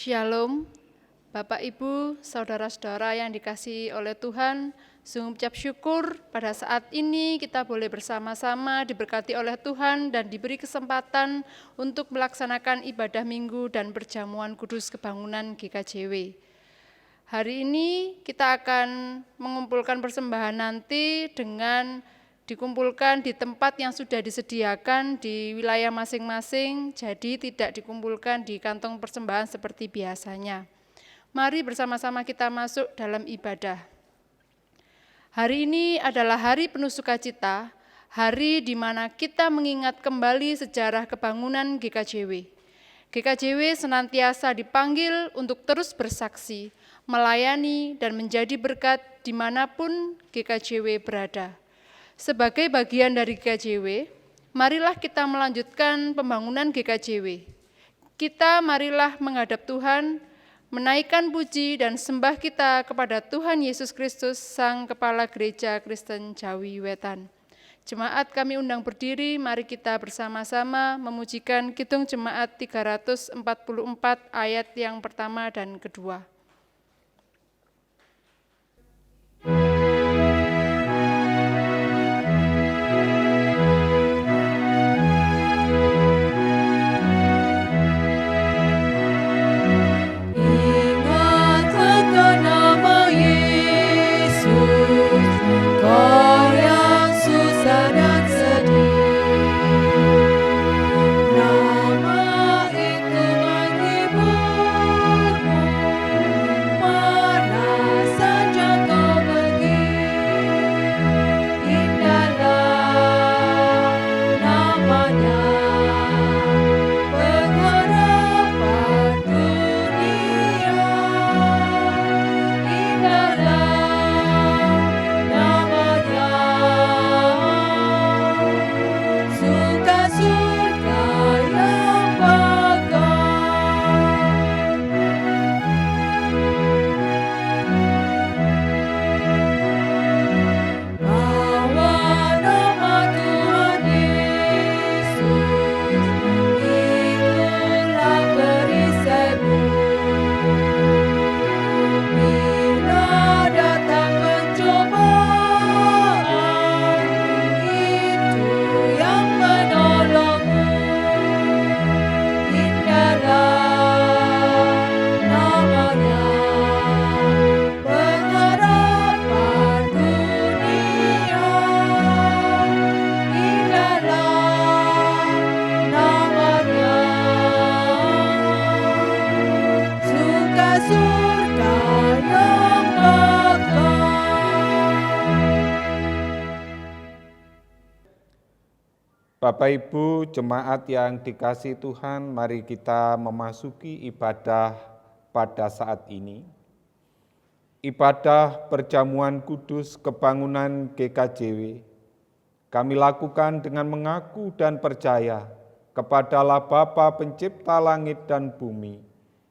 Shalom, Bapak Ibu, Saudara-saudara yang dikasihi oleh Tuhan, sungguh ucap syukur pada saat ini kita boleh bersama-sama diberkati oleh Tuhan dan diberi kesempatan untuk melaksanakan ibadah minggu dan perjamuan kudus kebangunan GKJW. Hari ini kita akan mengumpulkan persembahan nanti dengan dikumpulkan di tempat yang sudah disediakan di wilayah masing-masing, jadi tidak dikumpulkan di kantong persembahan seperti biasanya. Mari bersama-sama kita masuk dalam ibadah. Hari ini adalah hari penuh sukacita, hari di mana kita mengingat kembali sejarah kebangunan GKJW. GKJW senantiasa dipanggil untuk terus bersaksi, melayani dan menjadi berkat dimanapun GKJW berada. Sebagai bagian dari GKJW, marilah kita melanjutkan pembangunan GKJW. Kita marilah menghadap Tuhan, menaikkan puji dan sembah kita kepada Tuhan Yesus Kristus, Sang Kepala Gereja Kristen Jawi Wetan. Jemaat kami undang berdiri, mari kita bersama-sama memujikan Kidung Jemaat 344 ayat yang pertama dan kedua. Bapak Ibu jemaat yang dikasihi Tuhan, mari kita memasuki ibadah pada saat ini. Ibadah perjamuan kudus kebangunan GKJW kami lakukan dengan mengaku dan percaya kepada Allah Bapa Pencipta langit dan bumi,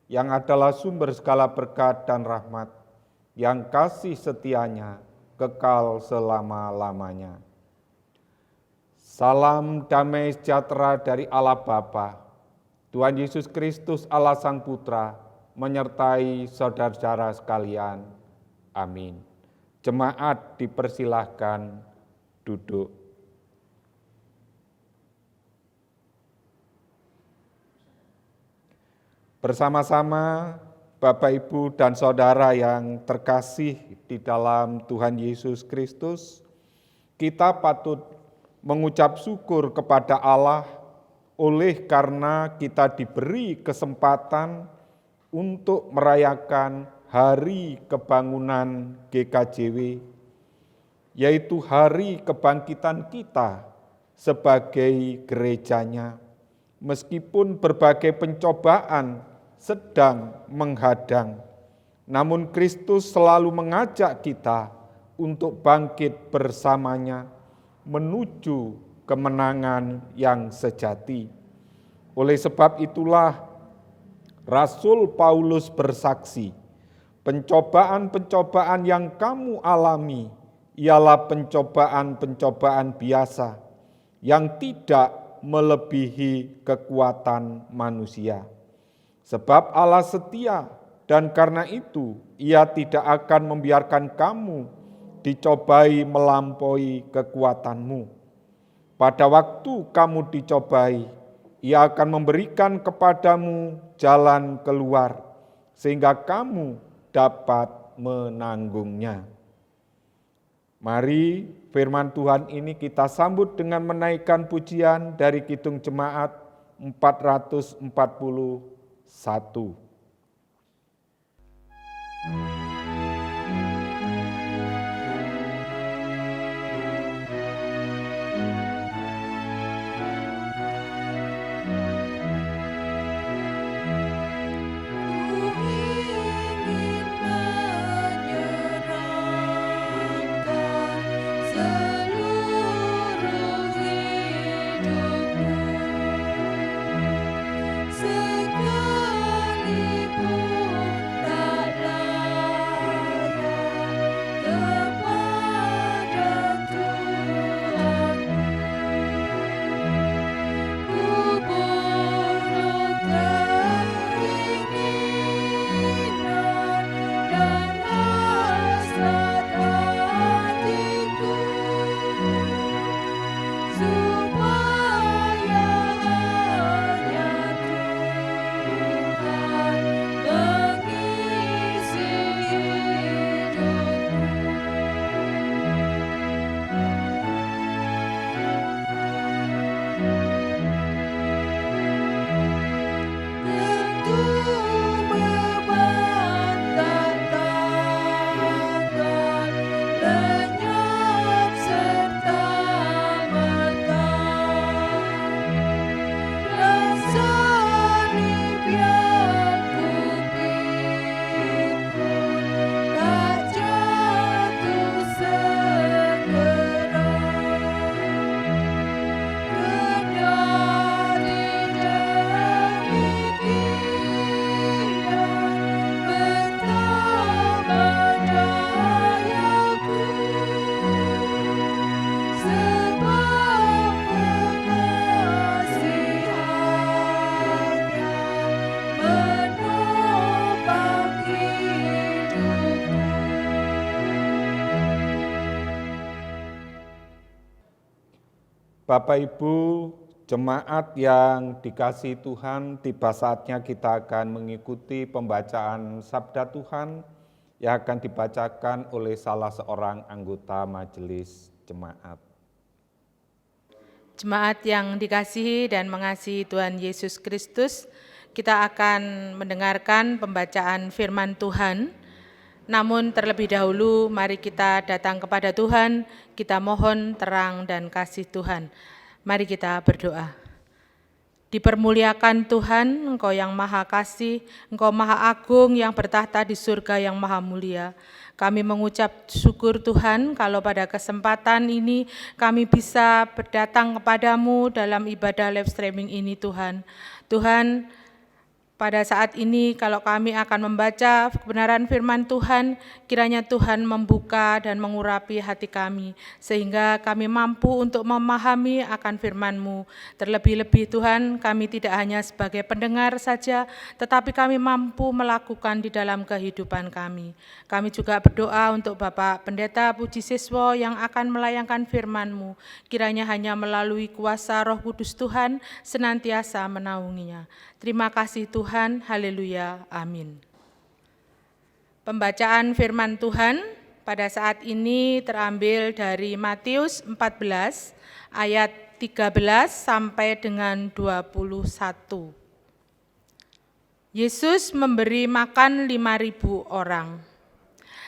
yang adalah sumber segala berkat dan rahmat, yang kasih setianya kekal selama-lamanya. Salam damai sejahtera dari Allah Bapa, Tuhan Yesus Kristus Allah Sang Putra, menyertai saudara-saudara sekalian. Amin. Jemaat dipersilahkan duduk. Bersama-sama Bapak, Ibu, dan Saudara yang terkasih di dalam Tuhan Yesus Kristus, kita patut mengucap syukur kepada Allah oleh karena kita diberi kesempatan untuk merayakan Hari Kebangunan GKJW, yaitu hari kebangkitan kita sebagai gerejanya, meskipun berbagai pencobaan sedang menghadang, namun Kristus selalu mengajak kita untuk bangkit bersamanya menuju kemenangan yang sejati. Oleh sebab itulah Rasul Paulus bersaksi, pencobaan-pencobaan yang kamu alami ialah pencobaan-pencobaan biasa yang tidak melebihi kekuatan manusia. Sebab Allah setia, dan karena itu Ia tidak akan membiarkan kamu dicobai melampaui kekuatanmu. Pada waktu kamu dicobai, Ia akan memberikan kepadamu jalan keluar, sehingga kamu dapat menanggungnya. Mari firman Tuhan ini kita sambut dengan menaikkan pujian dari Kidung Jemaat 441. Bapak Ibu, jemaat yang dikasihi Tuhan, tiba saatnya kita akan mengikuti pembacaan Sabda Tuhan yang akan dibacakan oleh salah seorang anggota majelis jemaat. Jemaat yang dikasihi dan mengasihi Tuhan Yesus Kristus, kita akan mendengarkan pembacaan firman Tuhan. Namun terlebih dahulu mari kita datang kepada Tuhan, kita mohon terang dan kasih Tuhan. Mari kita berdoa. Dipermuliakan Tuhan, Engkau yang maha kasih, Engkau maha agung yang bertahta di surga yang maha mulia. Kami mengucap syukur Tuhan kalau pada kesempatan ini kami bisa berdatang kepadamu dalam ibadah live streaming ini Tuhan. Tuhan, pada saat ini kalau kami akan membaca kebenaran firman Tuhan, kiranya Tuhan membuka dan mengurapi hati kami, sehingga kami mampu untuk memahami akan firman-Mu. Terlebih-lebih Tuhan, kami tidak hanya sebagai pendengar saja, tetapi kami mampu melakukan di dalam kehidupan kami. Kami juga berdoa untuk Bapak Pendeta Puji Siswo yang akan melayangkan firman-Mu, kiranya hanya melalui kuasa Roh Kudus Tuhan senantiasa menaunginya. Terima kasih Tuhan, haleluya, amin. Pembacaan firman Tuhan pada saat ini terambil dari Matius 14 ayat 13 sampai dengan 21. Yesus memberi makan 5.000 orang.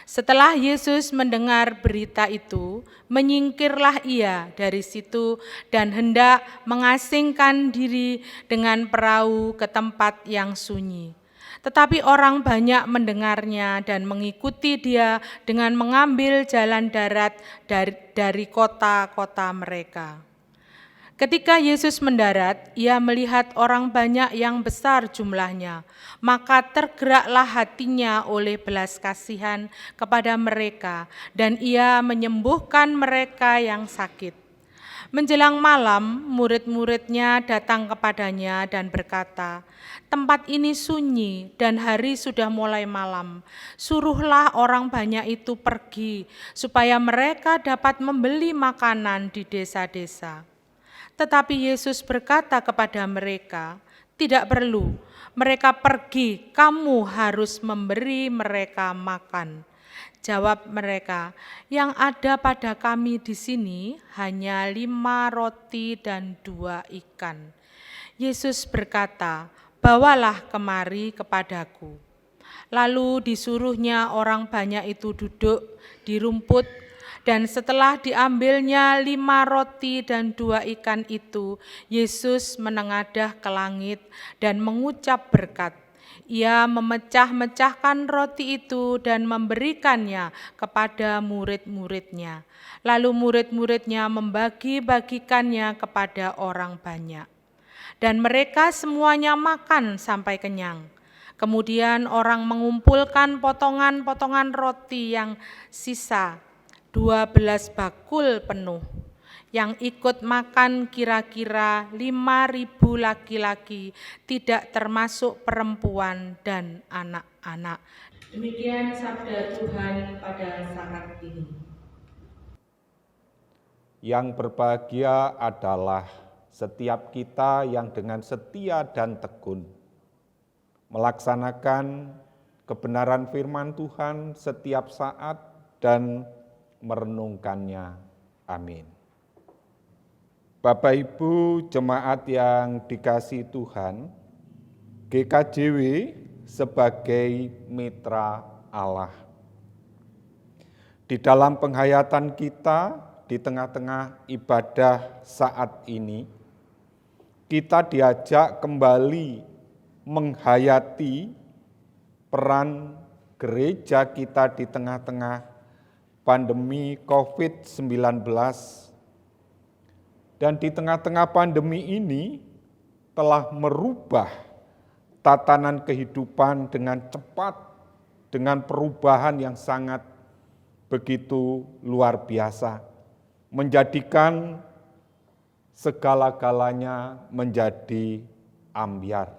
Setelah Yesus mendengar berita itu, menyingkirlah ia dari situ dan hendak mengasingkan diri dengan perahu ke tempat yang sunyi. Tetapi orang banyak mendengarnya dan mengikuti dia dengan mengambil jalan darat dari kota-kota mereka. Ketika Yesus mendarat, ia melihat orang banyak yang besar jumlahnya, maka tergeraklah hatinya oleh belas kasihan kepada mereka, dan ia menyembuhkan mereka yang sakit. Menjelang malam, murid-muridnya datang kepadanya dan berkata, "Tempat ini sunyi dan hari sudah mulai malam. Suruhlah orang banyak itu pergi, supaya mereka dapat membeli makanan di desa-desa." Tetapi Yesus berkata kepada mereka, "Tidak perlu, mereka pergi, kamu harus memberi mereka makan." Jawab mereka, "Yang ada pada kami di sini hanya 5 roti dan 2 ikan." Yesus berkata, "Bawalah kemari kepadaku." Lalu disuruhnya orang banyak itu duduk di rumput, dan setelah diambilnya 5 roti dan 2 ikan itu, Yesus menengadah ke langit dan mengucap berkat. Ia memecah-mecahkan roti itu dan memberikannya kepada murid-muridnya. Lalu murid-muridnya membagi-bagikannya kepada orang banyak. Dan mereka semuanya makan sampai kenyang. Kemudian orang mengumpulkan potongan-potongan roti yang sisa, 12 bakul penuh. Yang ikut makan kira-kira 5.000 laki-laki, tidak termasuk perempuan dan anak-anak. Demikian sabda Tuhan pada saat ini. Yang berbahagia adalah setiap kita yang dengan setia dan tekun melaksanakan kebenaran firman Tuhan setiap saat dan merenungkannya. Amin. Bapak Ibu jemaat yang dikasihi Tuhan, GKJW sebagai mitra Allah. Di dalam penghayatan kita, di tengah-tengah ibadah saat ini, kita diajak kembali menghayati peran gereja kita di tengah-tengah pandemi COVID-19. Dan di tengah-tengah pandemi ini telah merubah tatanan kehidupan dengan cepat, dengan perubahan yang sangat begitu luar biasa, menjadikan segala-galanya menjadi ambyar.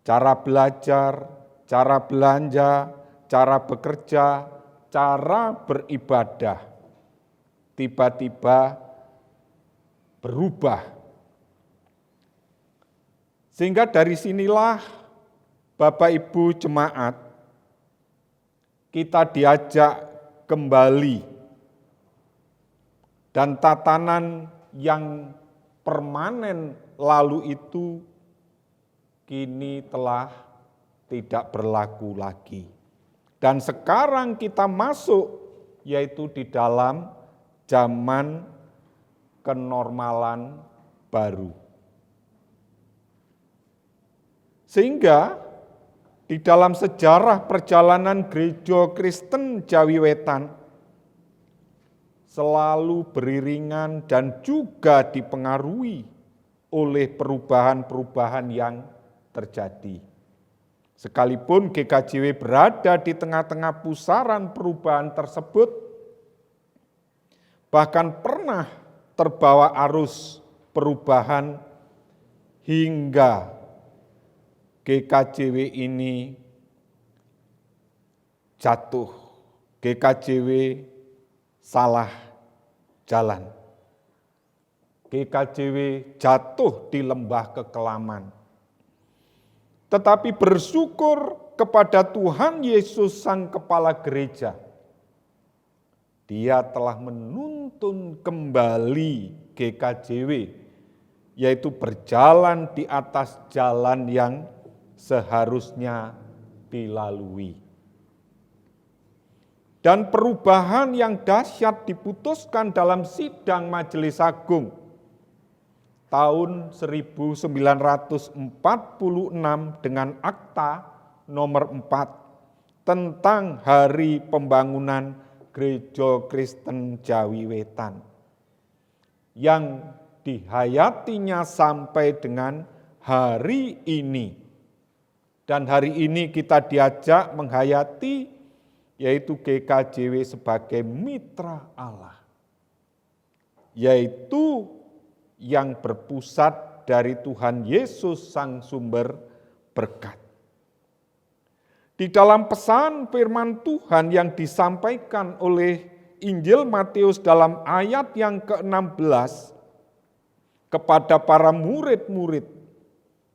Cara belajar, cara belanja, cara bekerja, cara beribadah, tiba-tiba berubah. Sehingga dari sinilah Bapak Ibu jemaat, kita diajak kembali dan tatanan yang permanen lalu itu kini telah tidak berlaku lagi. Dan sekarang kita masuk yaitu di dalam zaman kenormalan baru. Sehingga di dalam sejarah perjalanan gereja Kristen Jawi Wetan selalu beriringan dan juga dipengaruhi oleh perubahan-perubahan yang terjadi. Sekalipun GKJW berada di tengah-tengah pusaran perubahan tersebut, bahkan pernah terbawa arus perubahan hingga GKJW ini jatuh. GKJW salah jalan. GKJW jatuh di lembah kekelaman. Tetapi bersyukur kepada Tuhan Yesus Sang Kepala Gereja. Dia telah menuntun kembali GKJW, yaitu berjalan di atas jalan yang seharusnya dilalui. Dan perubahan yang dahsyat diputuskan dalam sidang Majelis Agung tahun 1946 dengan Akta nomor 4 tentang Hari Pembangunan Gereja Kristen Jawi Wetan yang dihayatinya sampai dengan hari ini. Dan hari ini kita diajak menghayati yaitu GKJW sebagai mitra Allah. yaitu yang berpusat dari Tuhan Yesus Sang Sumber berkat. Di dalam pesan firman Tuhan yang disampaikan oleh Injil Matius dalam ayat yang ke-16 kepada para murid-murid,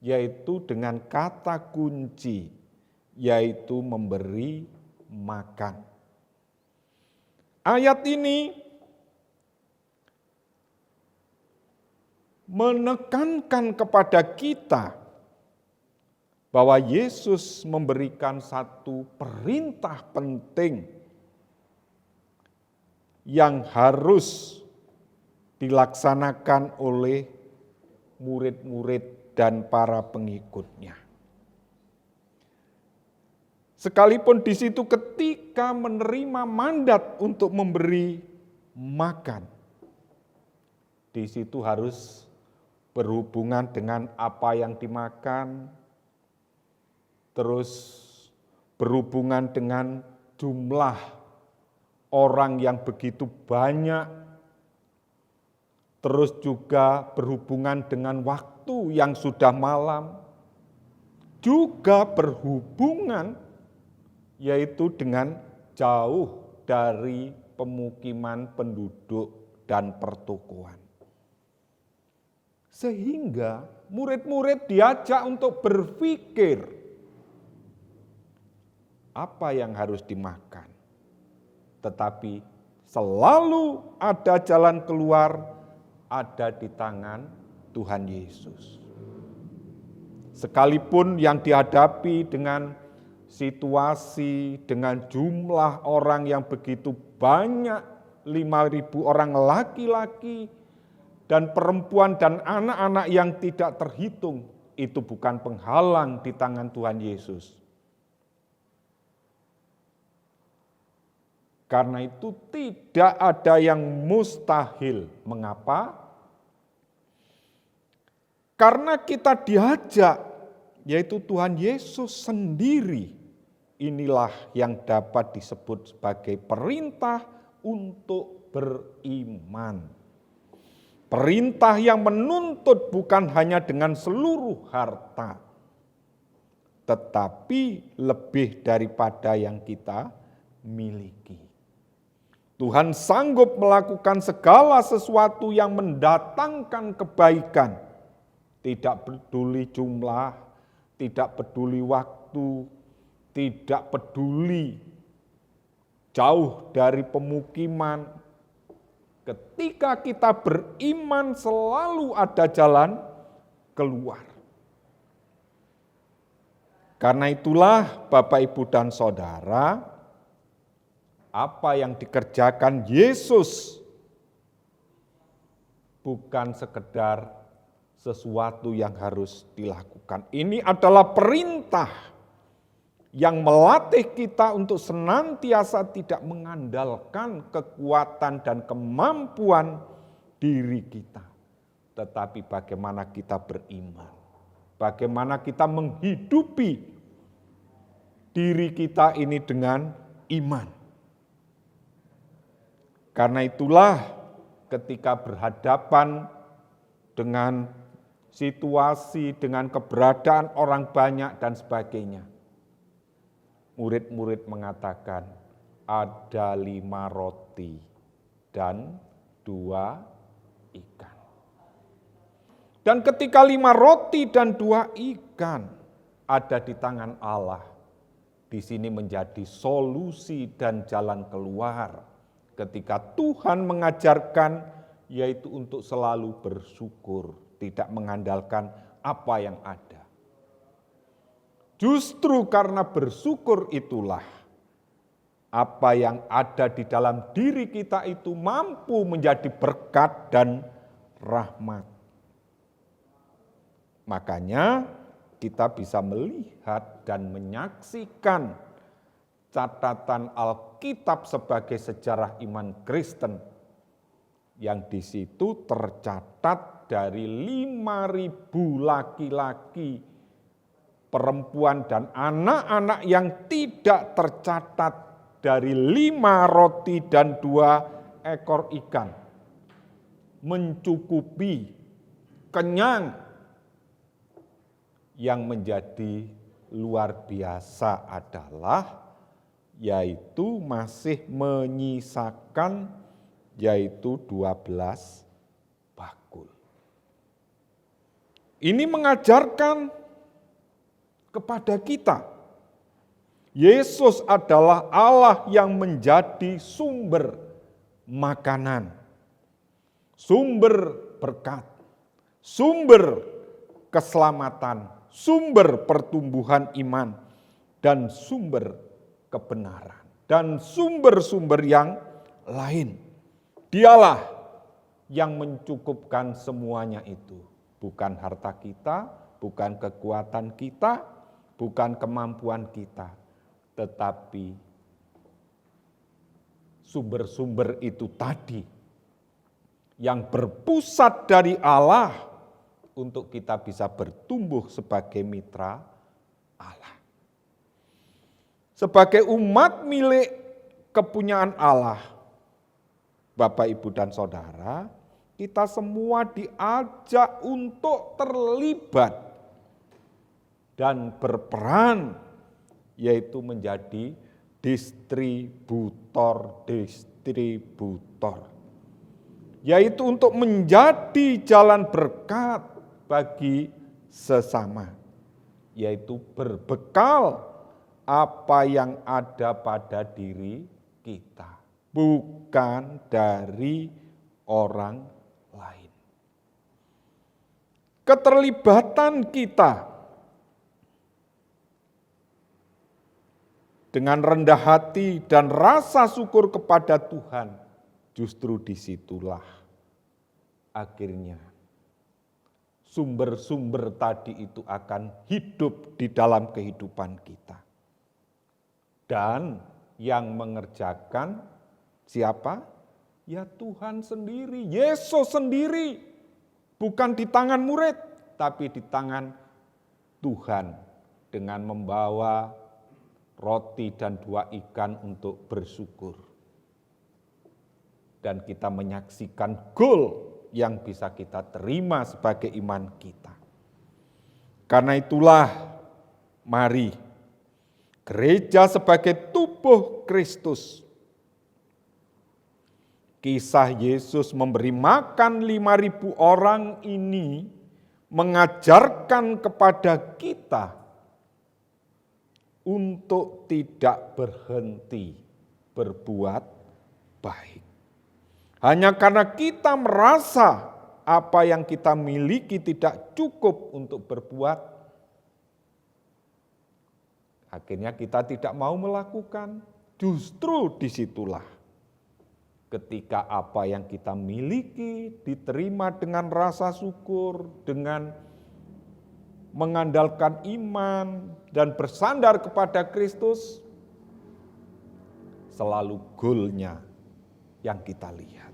yaitu dengan kata kunci, yaitu memberi makan. Ayat ini menekankan kepada kita bahwa Yesus memberikan satu perintah penting yang harus dilaksanakan oleh murid-murid dan para pengikutnya. Sekalipun di situ ketika menerima mandat untuk memberi makan, di situ harus berhubungan dengan apa yang dimakan, terus berhubungan dengan jumlah orang yang begitu banyak, terus juga berhubungan dengan waktu yang sudah malam, juga berhubungan yaitu dengan jauh dari pemukiman penduduk dan pertokoan. Sehingga murid-murid diajak untuk berpikir apa yang harus dimakan. Tetapi selalu ada jalan keluar, ada di tangan Tuhan Yesus. Sekalipun yang dihadapi dengan situasi, dengan jumlah orang yang begitu banyak, 5.000 orang laki-laki, dan perempuan dan anak-anak yang tidak terhitung, itu bukan penghalang di tangan Tuhan Yesus. Karena itu tidak ada yang mustahil. Mengapa? Karena kita diajak, yaitu Tuhan Yesus sendiri, inilah yang dapat disebut sebagai perintah untuk beriman. Perintah yang menuntut bukan hanya dengan seluruh harta, tetapi lebih daripada yang kita miliki. Tuhan sanggup melakukan segala sesuatu yang mendatangkan kebaikan. Tidak peduli jumlah, tidak peduli waktu, tidak peduli jauh dari pemukiman. Ketika kita beriman selalu ada jalan keluar. Karena itulah Bapak, Ibu, dan Saudara, apa yang dikerjakan Yesus bukan sekedar sesuatu yang harus dilakukan. Ini adalah perintah yang melatih kita untuk senantiasa tidak mengandalkan kekuatan dan kemampuan diri kita. Tetapi bagaimana kita beriman, bagaimana kita menghidupi diri kita ini dengan iman. Karena itulah ketika berhadapan dengan situasi, dengan keberadaan orang banyak dan sebagainya, murid-murid mengatakan ada 5 roti dan 2 ikan. Dan ketika 5 roti dan 2 ikan ada di tangan Allah, di sini menjadi solusi dan jalan keluar. Ketika Tuhan mengajarkan, yaitu untuk selalu bersyukur, tidak mengandalkan apa yang ada. Justru karena bersyukur itulah, apa yang ada di dalam diri kita itu mampu menjadi berkat dan rahmat. Makanya kita bisa melihat dan menyaksikan catatan Alkitab sebagai sejarah iman Kristen yang di situ tercatat dari 5.000 laki-laki, perempuan dan anak-anak yang tidak tercatat dari 5 roti dan 2 ekor ikan. mencukupi, kenyang. Yang menjadi luar biasa adalah yaitu masih menyisakan yaitu 12 bakul. Ini mengajarkan kepada kita, Yesus adalah Allah yang menjadi sumber makanan, sumber berkat, sumber keselamatan, sumber pertumbuhan iman, dan sumber kebenaran, dan sumber-sumber yang lain. Dialah yang mencukupkan semuanya itu. Bukan harta kita, bukan kekuatan kita, bukan kemampuan kita, tetapi sumber-sumber itu tadi yang berpusat dari Allah untuk kita bisa bertumbuh sebagai mitra Allah. Sebagai umat milik kepunyaan Allah, Bapak, Ibu, dan Saudara, kita semua diajak untuk terlibat dan berperan, yaitu menjadi distributor, yaitu untuk menjadi jalan berkat bagi sesama, yaitu berbekal apa yang ada pada diri kita, bukan dari orang lain. Keterlibatan kita dengan rendah hati dan rasa syukur kepada Tuhan, justru disitulah akhirnya sumber-sumber tadi itu akan hidup di dalam kehidupan kita. Dan yang mengerjakan siapa? Ya Tuhan sendiri, Yesus sendiri. Bukan di tangan murid, tapi di tangan Tuhan dengan membawa roti dan 2 ikan untuk bersyukur. Dan kita menyaksikan gol yang bisa kita terima sebagai iman kita. Karena itulah, mari gereja sebagai tubuh Kristus. Kisah Yesus memberi makan 5.000 orang ini mengajarkan kepada kita untuk tidak berhenti berbuat baik. Hanya karena kita merasa apa yang kita miliki tidak cukup untuk berbuat, akhirnya kita tidak mau melakukan. Justru disitulah ketika apa yang kita miliki diterima dengan rasa syukur, dengan mengandalkan iman dan bersandar kepada Kristus, selalu goalnya yang kita lihat.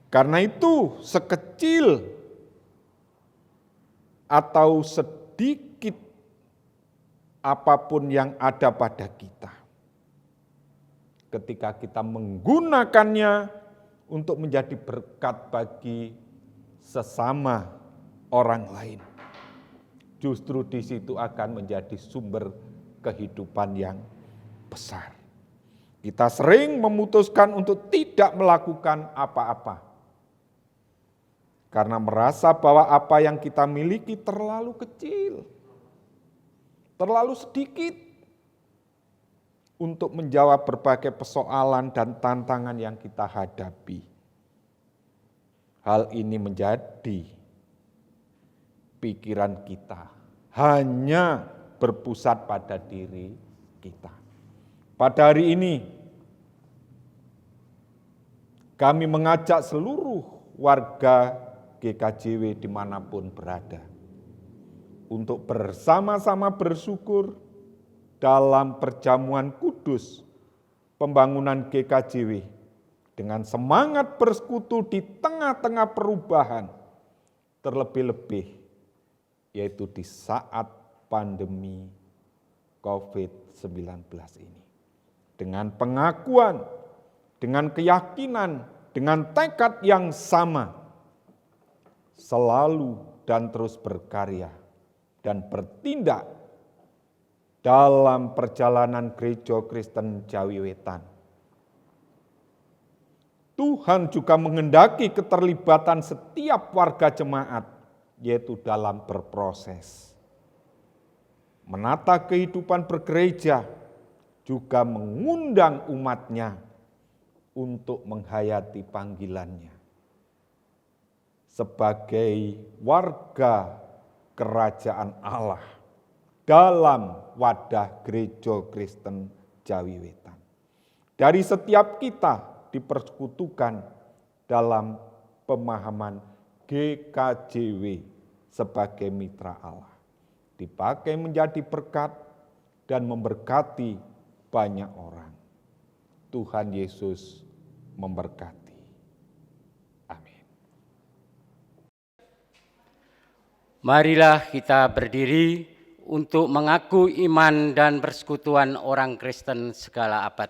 Karena itu sekecil atau sedikit apapun yang ada pada kita, ketika kita menggunakannya untuk menjadi berkat bagi sesama orang lain, justru di situ akan menjadi sumber kehidupan yang besar. Kita sering memutuskan untuk tidak melakukan apa-apa karena merasa bahwa apa yang kita miliki terlalu kecil, terlalu sedikit untuk menjawab berbagai persoalan dan tantangan yang kita hadapi. Hal ini menjadi pikiran kita hanya berpusat pada diri kita. Pada hari ini, kami mengajak seluruh warga GKJW dimanapun berada untuk bersama-sama bersyukur dalam perjamuan kudus pembangunan GKJW dengan semangat bersekutu di tengah-tengah perubahan, terlebih-lebih yaitu di saat pandemi COVID-19 ini. Dengan pengakuan, dengan keyakinan, dengan tekad yang sama, selalu dan terus berkarya dan bertindak dalam perjalanan Gereja Kristen Jawi Wetan. Tuhan juga menghendaki keterlibatan setiap warga jemaat, yaitu dalam berproses. Menata kehidupan bergereja, juga mengundang umatnya untuk menghayati panggilannya. Sebagai warga kerajaan Allah dalam wadah Gereja Kristen Jawi Wetan. Dari setiap kita dipersekutukan dalam pemahaman GKJW sebagai mitra Allah. Dipakai menjadi berkat dan memberkati banyak orang. Tuhan Yesus memberkati. Amin. Marilah kita berdiri untuk mengaku iman dan persekutuan orang Kristen segala abad.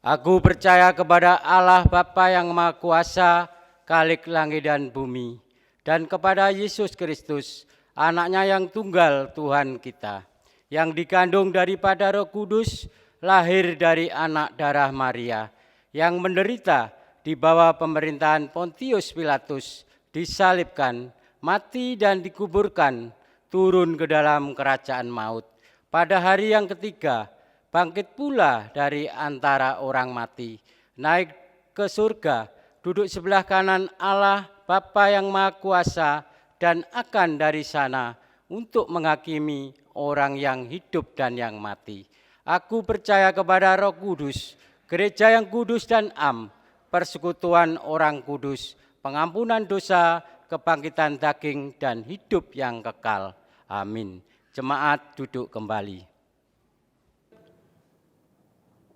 Aku percaya kepada Allah Bapa yang Maha Kuasa, Khalik langit dan bumi, dan kepada Yesus Kristus, Anaknya yang tunggal Tuhan kita, yang dikandung daripada Roh Kudus, lahir dari anak darah Maria, yang menderita di bawah pemerintahan Pontius Pilatus, disalibkan, mati dan dikuburkan, turun ke dalam kerajaan maut. Pada hari yang ketiga, bangkit pula dari antara orang mati, naik ke surga, duduk sebelah kanan Allah Bapa yang Maha Kuasa, dan akan dari sana untuk menghakimi orang yang hidup dan yang mati. Aku percaya kepada Roh Kudus, gereja yang kudus dan am, persekutuan orang kudus, pengampunan dosa, kebangkitan daging, dan hidup yang kekal. Amin. Jemaat duduk kembali.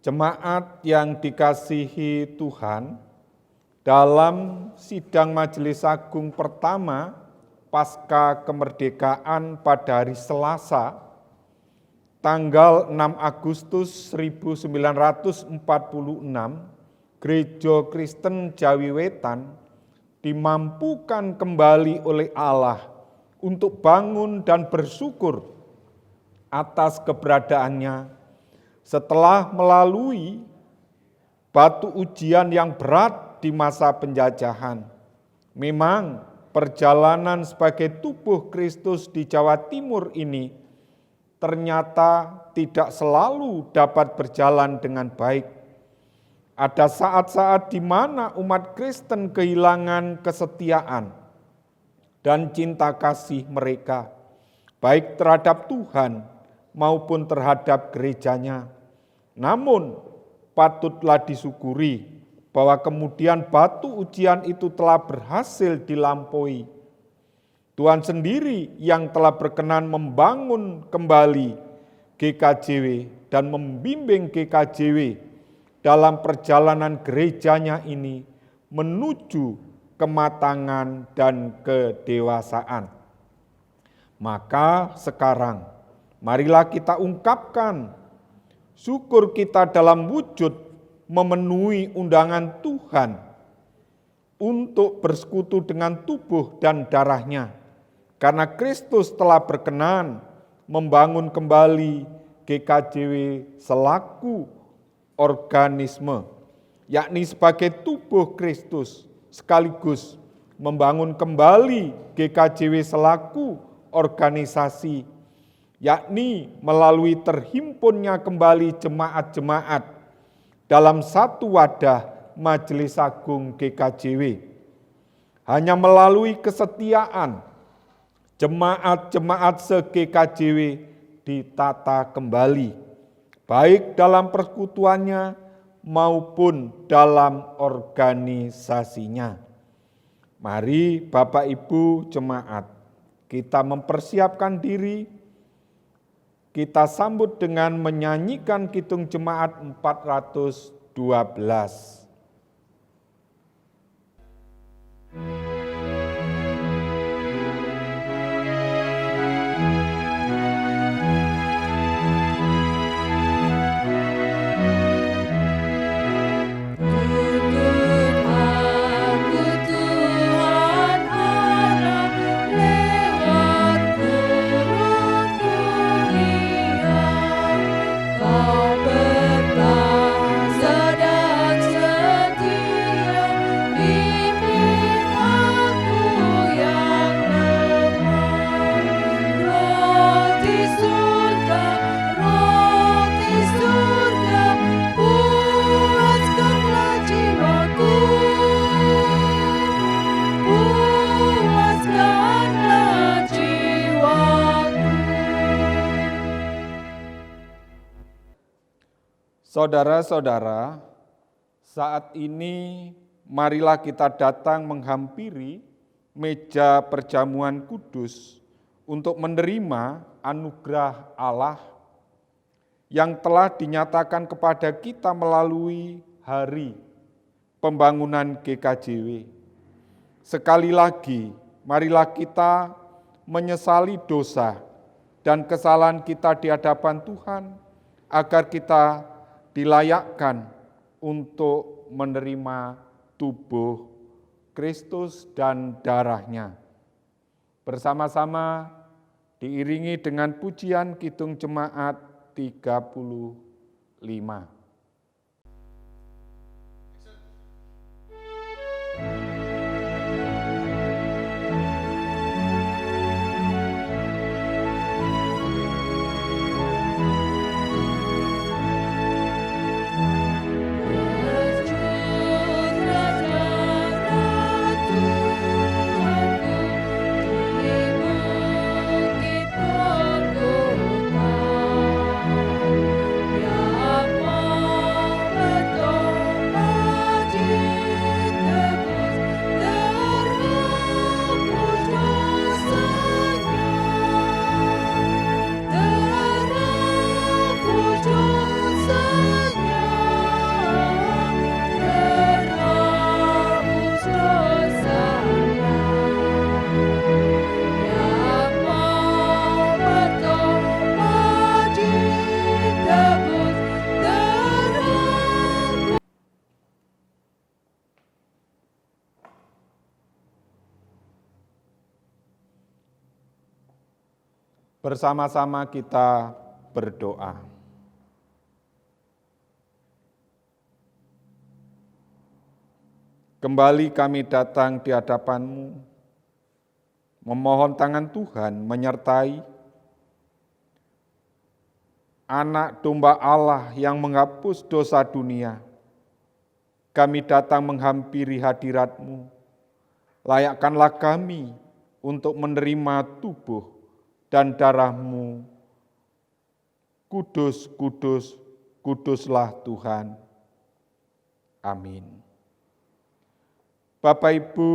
Jemaat yang dikasihi Tuhan, dalam sidang Majelis Agung pertama pasca kemerdekaan pada hari Selasa, tanggal 6 Agustus 1946, Gereja Kristen Jawi Wetan dimampukan kembali oleh Allah untuk bangun dan bersyukur atas keberadaannya setelah melalui batu ujian yang berat di masa penjajahan. Memang perjalanan sebagai tubuh Kristus di Jawa Timur ini ternyata tidak selalu dapat berjalan dengan baik. Ada saat-saat di mana umat Kristen kehilangan kesetiaan dan cinta kasih mereka, baik terhadap Tuhan maupun terhadap gerejanya. Namun patutlah disyukuri bahwa kemudian batu ujian itu telah berhasil dilampaui. Tuhan sendiri yang telah berkenan membangun kembali GKJW dan membimbing GKJW dalam perjalanan gerejanya ini menuju kematangan dan kedewasaan. Maka sekarang marilah kita ungkapkan syukur kita dalam wujud memenuhi undangan Tuhan untuk bersekutu dengan tubuh dan darahnya, karena Kristus telah berkenan membangun kembali GKJW selaku organisme, yakni sebagai tubuh Kristus, sekaligus membangun kembali GKJW selaku organisasi, yakni melalui terhimpunnya kembali jemaat-jemaat dalam satu wadah Majelis Agung GKJW. Hanya melalui kesetiaan jemaat-jemaat se-GKJW ditata kembali, baik dalam persekutuannya maupun dalam organisasinya. Mari Bapak Ibu jemaat, kita mempersiapkan diri. Kita sambut dengan menyanyikan Kidung Jemaat 412. Tuntun Saudara-saudara, saat ini marilah kita datang menghampiri meja perjamuan kudus untuk menerima anugerah Allah yang telah dinyatakan kepada kita melalui hari pembangunan GKJW. Sekali lagi, marilah kita menyesali dosa dan kesalahan kita di hadapan Tuhan, agar kita dilayakkan untuk menerima tubuh Kristus dan darah-Nya. Bersama-sama diiringi dengan pujian Kidung Jemaat 35. Bersama-sama kita berdoa. Kembali kami datang di hadapan-Mu, memohon tangan Tuhan menyertai Anak Domba Allah yang menghapus dosa dunia. Kami datang menghampiri hadirat-Mu, layakkanlah kami untuk menerima tubuh dan darah-Mu. Kudus, kudus, kuduslah Tuhan. Amin. Bapak Ibu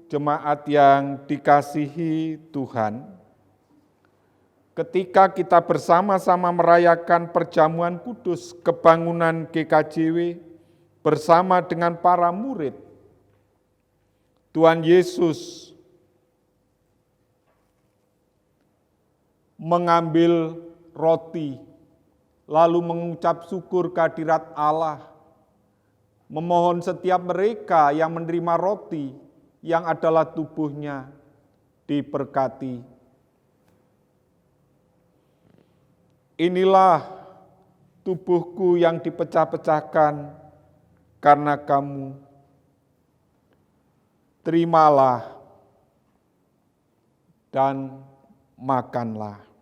jemaat yang dikasihi Tuhan, ketika kita bersama-sama merayakan perjamuan kudus kebangunan GKJW bersama dengan para murid, Tuhan Yesus mengambil roti, lalu mengucap syukur kehadirat Allah, memohon setiap mereka yang menerima roti yang adalah tubuhnya diberkati. Inilah tubuhku yang dipecah-pecahkan karena kamu. Terimalah dan makanlah.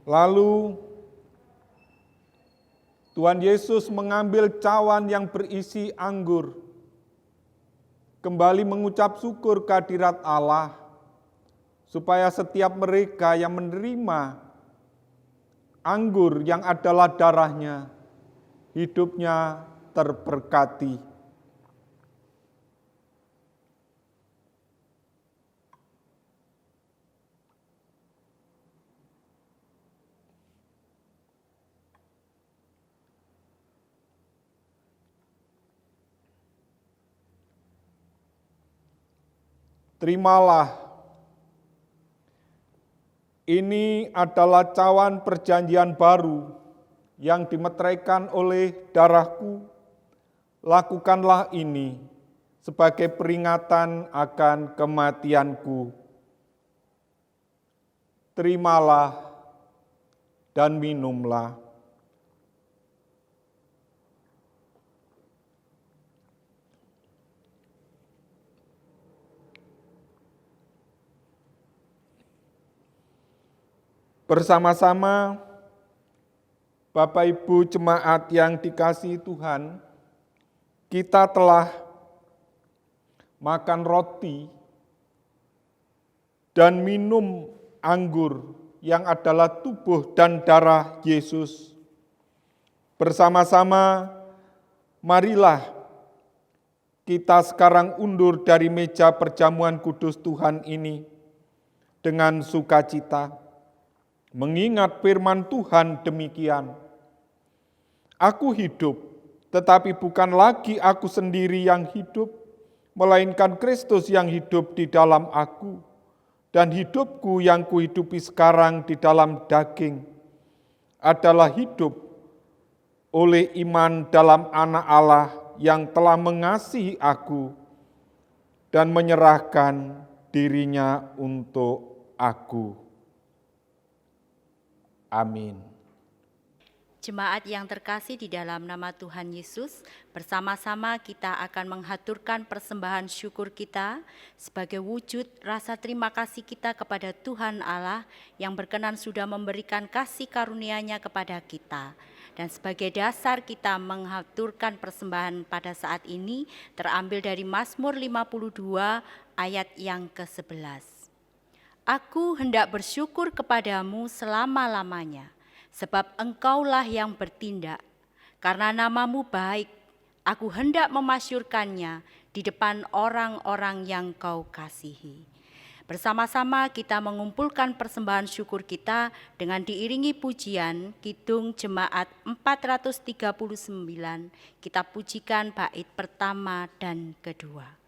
Lalu Tuhan Yesus mengambil cawan yang berisi anggur, kembali mengucap syukur kehadirat Allah, supaya setiap mereka yang menerima anggur yang adalah darah-Nya, hidupnya terberkati. Terimalah, ini adalah cawan perjanjian baru yang dimeteraikan oleh darahku. Lakukanlah ini sebagai peringatan akan kematianku. Terimalah dan minumlah. Bersama-sama Bapak Ibu jemaat yang dikasihi Tuhan, kita telah makan roti dan minum anggur yang adalah tubuh dan darah Yesus. Bersama-sama marilah kita sekarang undur dari meja perjamuan kudus Tuhan ini dengan sukacita, mengingat firman Tuhan demikian. Aku hidup, tetapi bukan lagi aku sendiri yang hidup, melainkan Kristus yang hidup di dalam aku. Dan hidupku yang kuhidupi sekarang di dalam daging adalah hidup oleh iman dalam Anak Allah yang telah mengasihi aku dan menyerahkan dirinya untuk aku. Amin. Jemaat yang terkasih di dalam nama Tuhan Yesus, bersama-sama kita akan menghaturkan persembahan syukur kita sebagai wujud rasa terima kasih kita kepada Tuhan Allah yang berkenan sudah memberikan kasih karunia-Nya kepada kita. Dan sebagai dasar kita menghaturkan persembahan pada saat ini terambil dari Mazmur 52 ayat yang ke-11. Aku hendak bersyukur kepadamu selama-lamanya, sebab Engkaulah yang bertindak. Karena namamu baik, aku hendak memasyurkannya di depan orang-orang yang Kau kasihi. Bersama-sama kita mengumpulkan persembahan syukur kita dengan diiringi pujian Kidung Jemaat 439. Kita pujikan bait pertama dan kedua.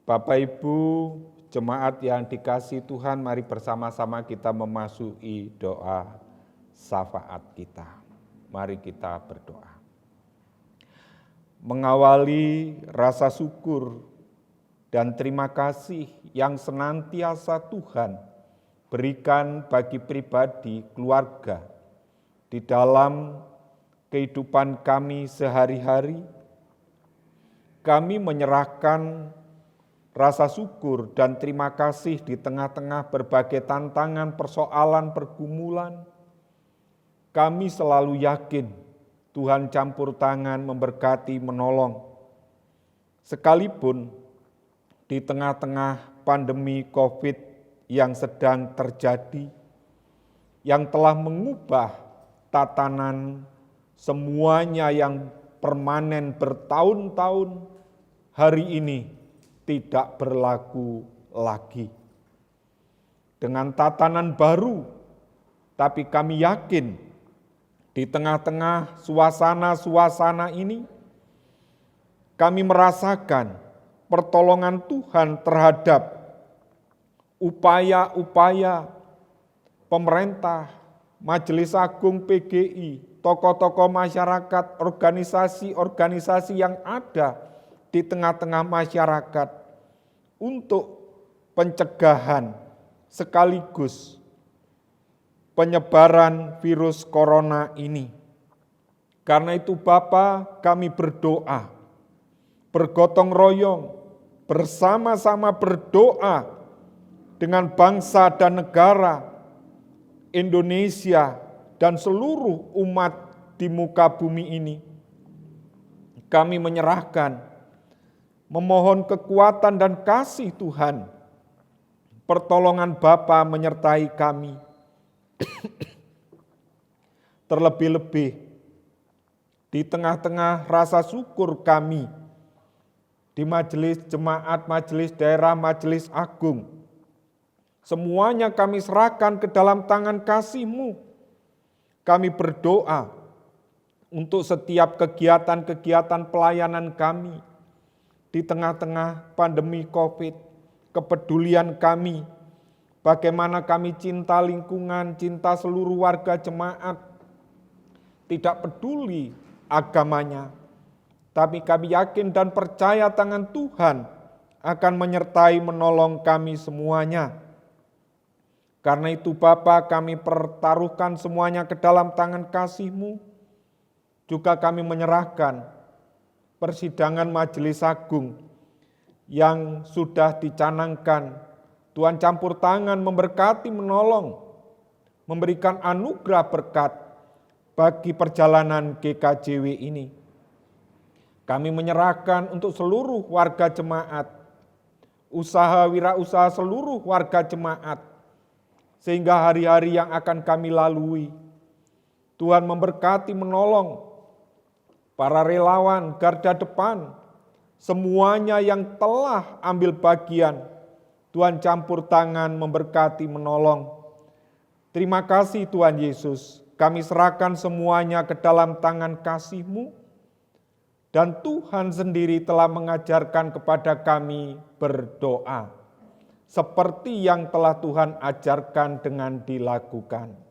Bapak Ibu jemaat yang dikasihi Tuhan, mari bersama-sama kita memasuki doa syafaat kita. Mari kita berdoa. Mengawali rasa syukur dan terima kasih yang senantiasa Tuhan berikan bagi pribadi, keluarga, di dalam kehidupan kami sehari-hari, kami menyerahkan rasa syukur dan terima kasih di tengah-tengah berbagai tantangan, persoalan, pergumulan. Kami selalu yakin Tuhan campur tangan, memberkati, menolong. Sekalipun di tengah-tengah pandemi COVID yang sedang terjadi, yang telah mengubah tatanan semuanya yang permanen bertahun-tahun, hari ini tidak berlaku lagi. dengan tatanan baru, tapi kami yakin di tengah-tengah suasana-suasana ini, kami merasakan pertolongan Tuhan terhadap upaya-upaya pemerintah, Majelis Agung PGI, tokoh-tokoh masyarakat, organisasi-organisasi yang ada di tengah-tengah masyarakat untuk pencegahan sekaligus penyebaran virus corona ini. Karena itu Bapa, kami berdoa, bergotong royong, bersama-sama berdoa dengan bangsa dan negara Indonesia dan seluruh umat di muka bumi ini. Kami menyerahkan, memohon kekuatan dan kasih Tuhan, pertolongan Bapa menyertai kami. Terlebih-lebih di tengah-tengah rasa syukur kami di majelis jemaat, majelis daerah, majelis agung. Semuanya kami serahkan ke dalam tangan kasih-Mu. Kami berdoa untuk setiap kegiatan-kegiatan pelayanan kami di tengah-tengah pandemi COVID, kepedulian kami, bagaimana kami cinta lingkungan, cinta seluruh warga jemaat, tidak peduli agamanya, tapi kami yakin dan percaya tangan Tuhan akan menyertai menolong kami semuanya. Karena itu Bapa, kami pertaruhkan semuanya ke dalam tangan kasih-Mu. Juga kami menyerahkan persidangan Majelis Agung yang sudah dicanangkan. Tuhan campur tangan, memberkati, menolong, memberikan anugerah berkat bagi perjalanan GKJW ini. Kami menyerahkan untuk seluruh warga jemaat, usaha wirausaha seluruh warga jemaat, sehingga hari-hari yang akan kami lalui, Tuhan memberkati, menolong para relawan, garda depan, semuanya yang telah ambil bagian, Tuhan campur tangan, memberkati, menolong. Terima kasih Tuhan Yesus, kami serahkan semuanya ke dalam tangan kasih-Mu, dan Tuhan sendiri telah mengajarkan kepada kami berdoa, seperti yang telah Tuhan ajarkan dengan dilakukan.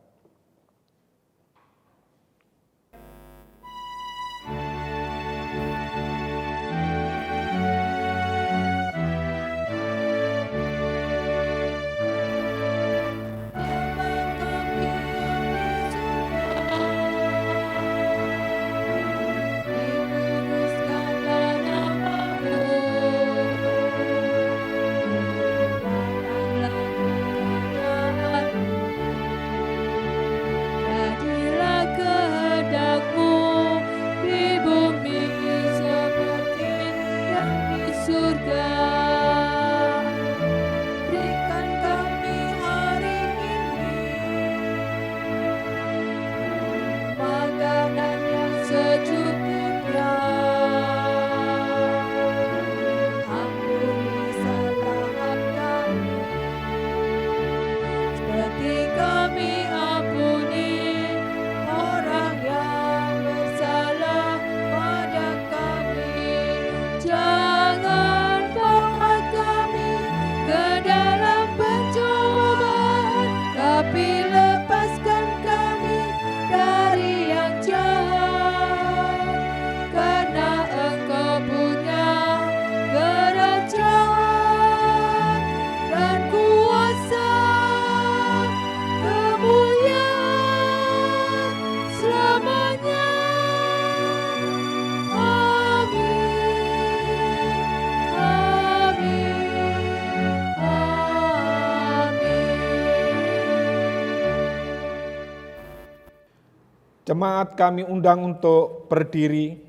Jemaat kami undang untuk berdiri.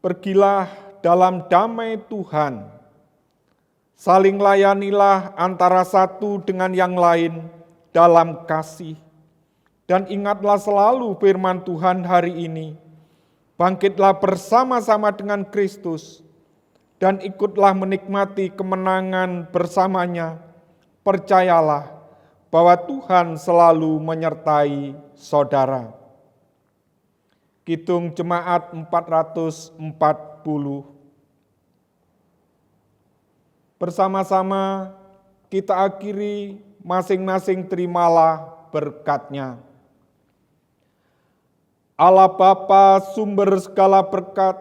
Pergilah dalam damai Tuhan, saling layanilah antara satu dengan yang lain dalam kasih, dan ingatlah selalu firman Tuhan hari ini, bangkitlah bersama-sama dengan Kristus, dan ikutlah menikmati kemenangan bersamanya. Percayalah bahwa Tuhan selalu menyertai saudara. Kidung Jemaat 440. Bersama-sama kita akhiri, masing-masing terimalah berkat-Nya. Allah Bapa, sumber segala berkat,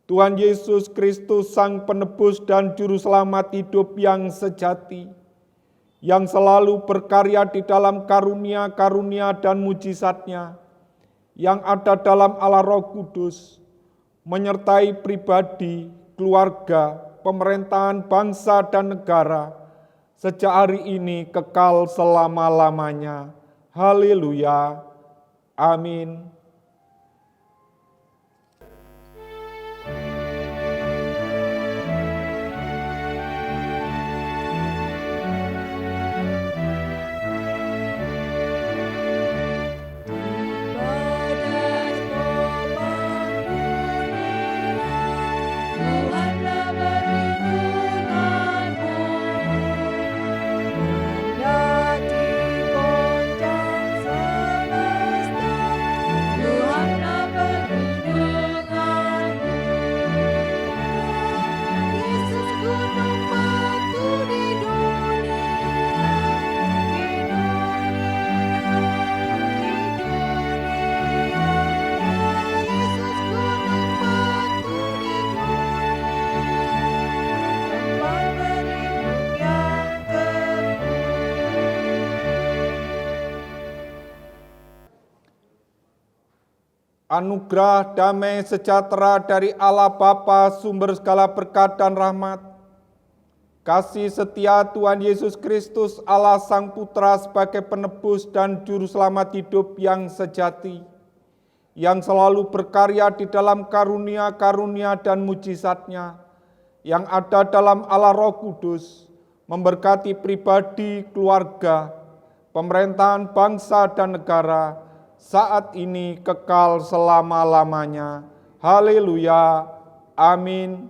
Tuhan Yesus Kristus, Sang Penebus dan Juru Selamat hidup yang sejati, yang selalu berkarya di dalam karunia-karunia dan mujizat-Nya, yang ada dalam Allah Roh Kudus, menyertai pribadi, keluarga, pemerintahan bangsa dan negara, sejak hari ini kekal selama-lamanya. Haleluya. Amin. Anugerah damai sejahtera dari Allah Bapa, sumber segala berkat dan rahmat, kasih setia Tuhan Yesus Kristus, Allah Sang Putra sebagai penebus dan juru selamat hidup yang sejati, yang selalu berkarya di dalam karunia-karunia dan mujizat-Nya, yang ada dalam Allah Roh Kudus, memberkati pribadi, keluarga, pemerintahan bangsa dan negara, saat ini kekal selama-lamanya. Haleluya. Amin.